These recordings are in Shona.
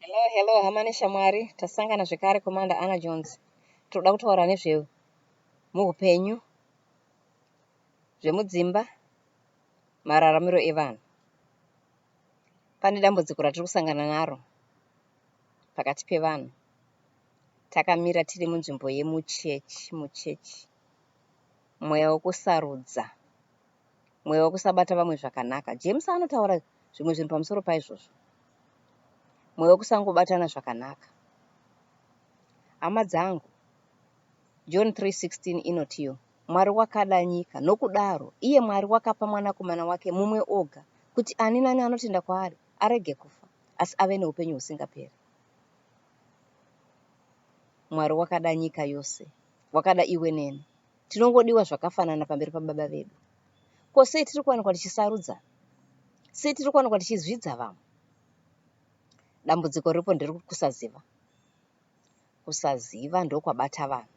Hello, hamani shamwari. Tasangana zvekare Commander Anna Jones. Toda kutaura nezvemuhupenyu, zvemudzimba, mararamiro evanhu. Pane dambudziko ratiri kusangana naro pakati pevanhu. Takamira tiri munzvimbo yemuchechi. Mweya wokusarudza. Mweya wokusabata vamwe zvakanaka. James anotaura zvimwe zvinhu pamusoro paizvozvo. Mweya wokusangobatana zvakanaka. Hama dzangu, John 3:16 inotiyo, Mwari wakada nyika, nokudaro iye Mwari wakapa mwanakomana wake mumwe oga, kuti ani nani anotenda kwaari arege kufa, asi ave neupenyu husingaperi. Mwari wakada nyika yose, wakada iwe neni. Tinongodiwa zvakafanana pamberi pababa vedu. Ko sei tiri kuwanikwa tichisarudza? Sei tiri kuwanikwa tichizvidza vamwe? Dambudziko ripo ndiri kusaziva. Kusaziva ndokwabata vanhu.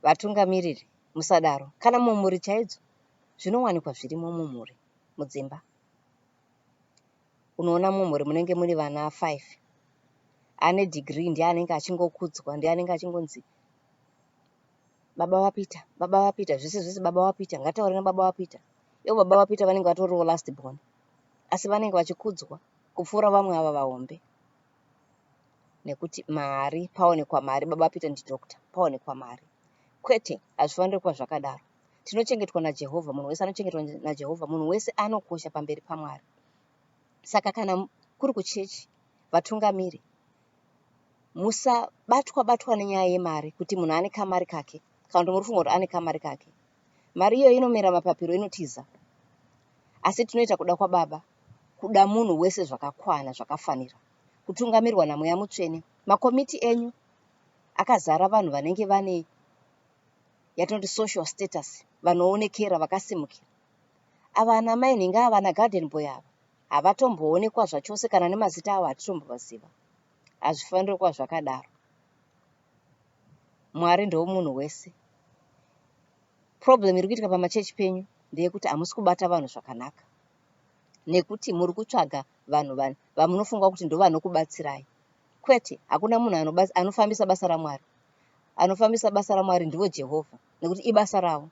Vatungamiriri, musadaro. Kana mumhuri chaidzo, zvinowanikwa zvirimo mumhuri, mudzimba. Unoona mumhuri munenge muri vana 5. Ane degree ndiye anenge achingokudzwa, ndiye anenge achingonzi baba wapita, zvese baba wapita, ngataure nababa wapita. Ivo baba wapita vanenge vatoriwo last born. Asi vanenge vachikudzwa kupfuura vamwe ava vahombe. Nekuti mari, paonekwa mari, baba wapita ndidhokta, paonekwa mari. Kwete, hazvifaniri kuva zvakadaro. Tinochengetwa naJehovha, munhu wese anochengetwa naJehovha, munhu wese anokosha pamberi paMwari. Saka kana kuri kuchechi, vatungamiri, musabatwa nenyaya yemari, kuti munhu ane kamari kake, kana kuti muri kufunga kuti ane kamari kake. Mari iyoyo inomera mapapiro, inotiza. Asi tinoita kuda kwaBaba, kuda munhu wese zvakakwana, zvakafanira. Kutungamirwa naMweya Mutsvene. Makomiti enyu akazara vanhu vanenge vane yatinoti social status, vanoonekera, vakasimukira. Ava ana mai nhingi ava na garden boy ava havatomboonekwa zvachose, kana nemazita avo hatitombovaziva. Hazvifaniri kuva zvakadaro. Mwari ndomunhu wese. Problem iri kuitika pamachechi penyu ndeyekuti hamusi kubata vanhu zvakanaka, nekuti muri kutsvaga vanhu vamunofunga kuti ndo vanokubatsirai. Kwete, hakuna munhu anofambisa basa raMwari. Anofambisa basa raMwari ndivo Jehovha, nekuti ibasa ravo.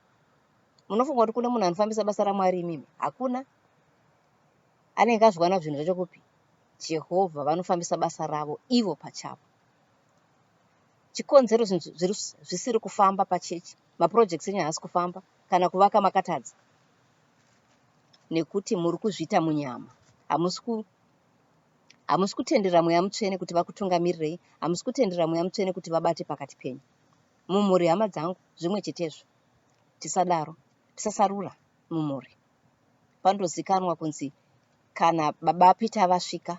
Munofunga kuti kune munhu anofambisa basa raMwari imimi? Hakuna. Anenge azvwana zvinhu zvacho kupi? Jehovha vanofambisa basa ravo ivo pachavo. Chikonzero zvinhu zvisiri kufamba pachechi, maprojects enyu haasi kufamba, kana kuvaka makatadza, nekuti muri kuzviita munyama. Hamusi kutendera Mweya Mutsvene kuti vakutungamirirei, hamusi kutendera Mweya Mutsvene kuti vabate pakati penyu. Mumhuri, hama dzangu, zvimwe chetezvo. Tisadaro, tisasarura mumhuri. Pandozikanwa kunzi kana baba apita vasvika,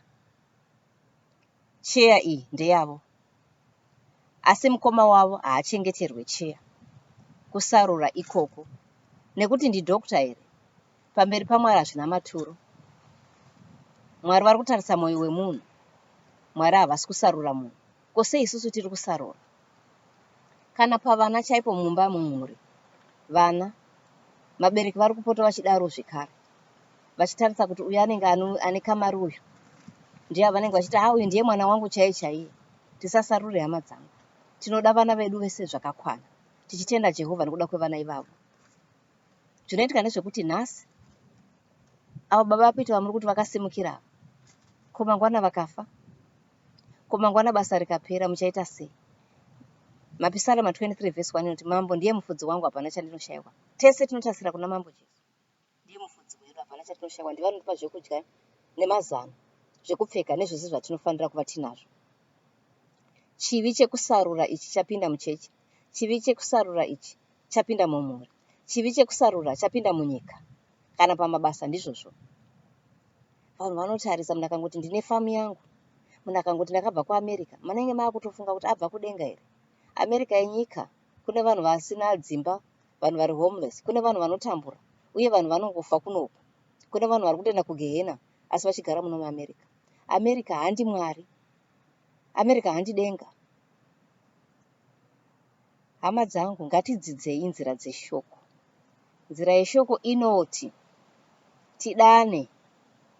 cheya iyi ndeyavo. Asi mukoma wavo haachengeterwe cheya. Kusarura ikoko. Nekuti ndidhokta here, pamberi paMwari hazvina maturo. Mwari vari kutarisa mwoyo wemunhu. Mwari havasi kusarura munhu. Kose isusu tiri kusarura. Kana pavana chaipo mumba mumhuri, vana, mabereki vari kupota vachidaro zvekare. Vachitarisa kuti uyu anenge ane kamari uyu. Ndiye vanenge vachiti, uyu ndiye mwana wangu chaiye. Tisasarure hama dzangu. Tinoda vana vedu vese zvakakwana. Tichitenda Jehovha nekuda kwevana ivavo. Zvinoitika nezvekuti nhasi, avo baba vapita vamuri kuti vakasimukira, ko mangwana vakafa, ko mangwana basa rikapera, muchaita sei? Mapisarema 23:1 inoti, mambo ndiye mufudzi wangu, hapana chandinoshayiwa. Tese tinotasira kuna mambo Jesu. Ndiye mufudzi wedu, hapana chandinoshayiwa. Ndiye anotipa zvekudya nemazano, zvekupfeka nezvese zvatinofanira kuva tinazvo. Chivi chekusarura ichi chapinda muchechi. Chivi chekusarura ichi chapinda mumhuri. Chivi chekusarura chapinda munyika. Kana pamabasa ndizvozvo. Vanhu vanotarisa, munhu akangoti ndine famu yangu, munhu akangoti ndakabva kuAmerica, munenge maakutofunga kuti abva kudenga here. America yenyika, kune vanhu vasina dzimba, vanhu vari homeless, kune vanhu vanotambura, uye vanhu vanongofa kunoku. Kune vanhu vari kutoenda kugehena asi vachigara muno muAmerica. America handi Mwari. America handi denga. Hama dzangu, ngatidzidzei nzira dzeshoko. Nzira yeshoko inoti tidane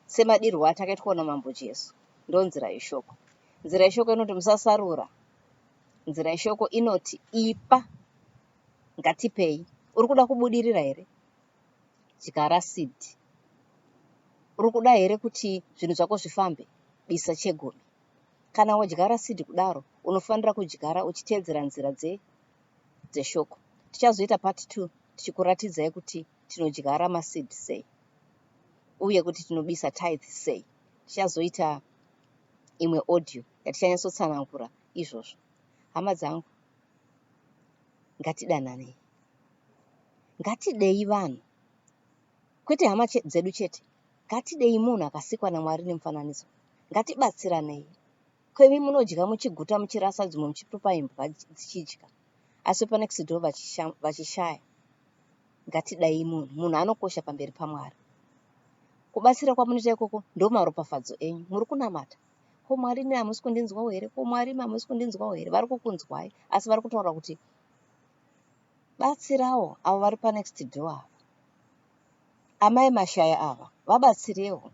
semadirwo atakaitwa namambo Jesu. ndonzira yeshoko. Nzira yeshoko inoti musasarura. Nzira yeshoko inoti ipa, ngatipei. Uri kuda kubudirira here? Dyara seed. Uri kuda here kuti zvinhu zvako zvifambe? Bisa chegumi. Kana wadyara seed kudaro, unofanira kudyara uchiteedzera nzira dzeshoko. Tichazoita part 2 tichikuratidzai kuti tinodyara maseed sei, uye kuti tinobisa tithe sei. Tichazoita imwe audio yatichanyatsotsanangura izvozvo. Hama dzangu, ngatidananei, ngatidei vanhu, kwete hama dzedu chete. Ngatidei munhu akasikwa naMwari nemufananidzo. Ngatibatsiranei. Kwemi munodya muchiguta, muchirasa, dzimwe muchitupa imbwa dzichidya, asi panext door vachishaya. Ngatidai munhu anokosha pamberi paMwari. Kubatsira kwamunoita ikoko ndo maropafadzo enyu. Muri kunamata, ko Mwari imi hamusi kundinzwawo here? Ko Mwari imi hamusi kundinzwawo here? Vari kukunzwai, asi vari kutaura kuti batsirawo avo vari panext door ava. Amai mashaya ava vabatsirewo.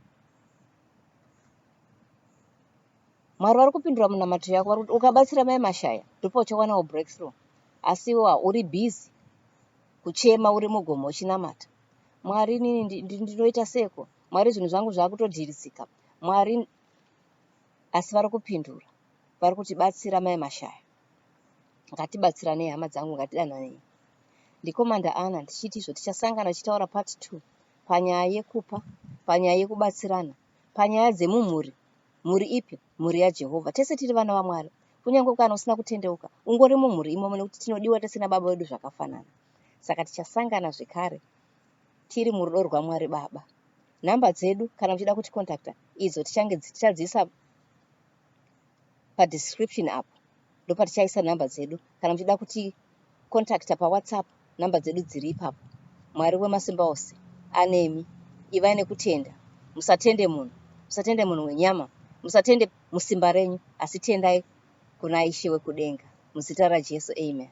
Mwari vari kupindura munamato yako. Vari kuti ukabatsira mai mashaya ndipo uchawanawo breakthrough. Asi iwe uri busy kuchema, uri mugomo uchinamata. Mwari inini ndinoita seko? Mwari zvinhu zvangu zvakutodhirisika. Mwari, asi vari kupindura. Vari kuti batsira mai mashaya. Ngatibatsiranei hama dzangu, ngatidananei. Ndikomanda Ana ndichiti izvo tichasangana tichitaura part 2 panyaya yekupa, panyaya yekubatsirana, panyaya dzemumhuri. Mhuri ipi? Mhuri yaJehovha. Tese tiri vana vaMwari. Kunyange kana usina kutendeuka, ungori mumhuri imomo, nekuti tinodiwa tese nababa vedu zvakafanana. Saka tichasangana zvekare tiri murudo rwaMwari Baba. Nhamba dzedu kana muchida kuti contacta idzo tichadziisa padescription apo. Ndopa tichaisa nhamba dzedu. Kana muchida kuti contacta paWhatsApp, nhamba dzedu dziri ipapo. Mwari wemasimba ose anemi. Ivai nekutenda. Musatende munhu wenyama, musatende musimba renyu, asi tendai kuna Ishe wekudenga. Muzita raJesu, amen.